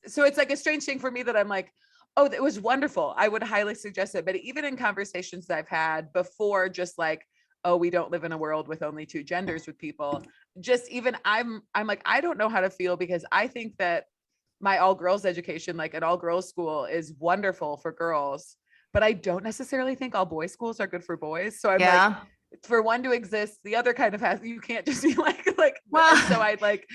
so it's like a strange thing for me that I'm like, oh, it was wonderful. I would highly suggest it. But even in conversations that I've had before, just like, oh, we don't live in a world with only two genders with people, just even I'm like, I don't know how to feel, because I think that my all girls education, like an all girls school, is wonderful for girls, but I don't necessarily think all boys schools are good for boys. So I'm like, for one to exist, the other kind of has, you can't just be like, well, and so I'd like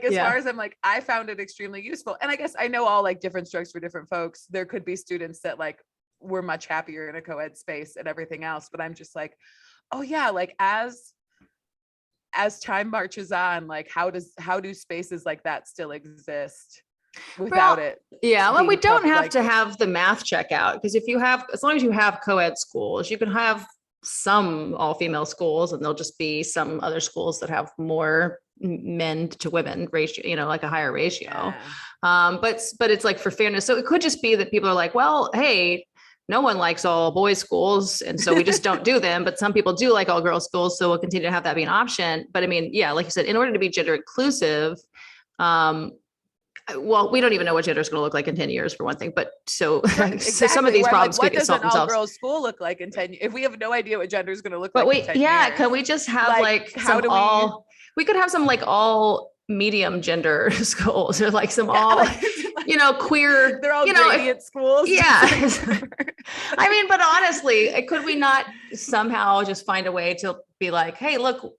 as yeah. far as I'm like, I found it extremely useful. And I guess I know all like different strokes for different folks. There could be students that like were much happier in a co-ed space and everything else, but I'm just like, oh yeah, like as time marches on, like how do spaces like that still exist without it? Yeah. Well, we don't have like, to have the math check out, because if you have, as long as you have co-ed schools, you can have some all-female schools, and there'll just be some other schools that have more men to women ratio, you know, like a higher ratio. But it's like for fairness. So it could just be that people are like, well, hey, no one likes all boys schools, and so we just don't do them. But some people do like all girls schools, so we'll continue to have that be an option. But I mean, yeah, like you said, in order to be gender inclusive, well, we don't even know what gender is going to look like in 10 years, for one thing. But so, exactly. So some of these problems like, could solve themselves. What does an all-girls school look like in 10 years? If we have no idea what gender is going to look but like in 10 years, can we just have like some all, we could have some like all medium gender schools, or like some all, you know, queer, they're all, you know, gradient schools. Yeah. I mean, but honestly, could we not somehow just find a way to be like, hey, look,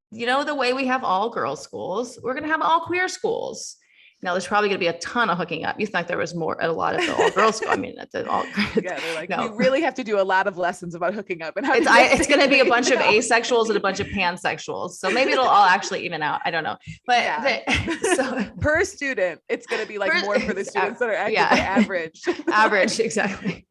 you know, the way we have all girls schools, we're going to have all queer schools. Now, there's probably going to be a ton of hooking up. You think there was more at a lot of the all girls school? I mean, at the all. Yeah, they're like, no. We really have to do a lot of lessons about hooking up, and how it's going to be a bunch of asexuals and a bunch of pansexuals. So maybe it'll all actually even out. I don't know, but so per student, it's going to be like more for the students that are actually average. Average, exactly.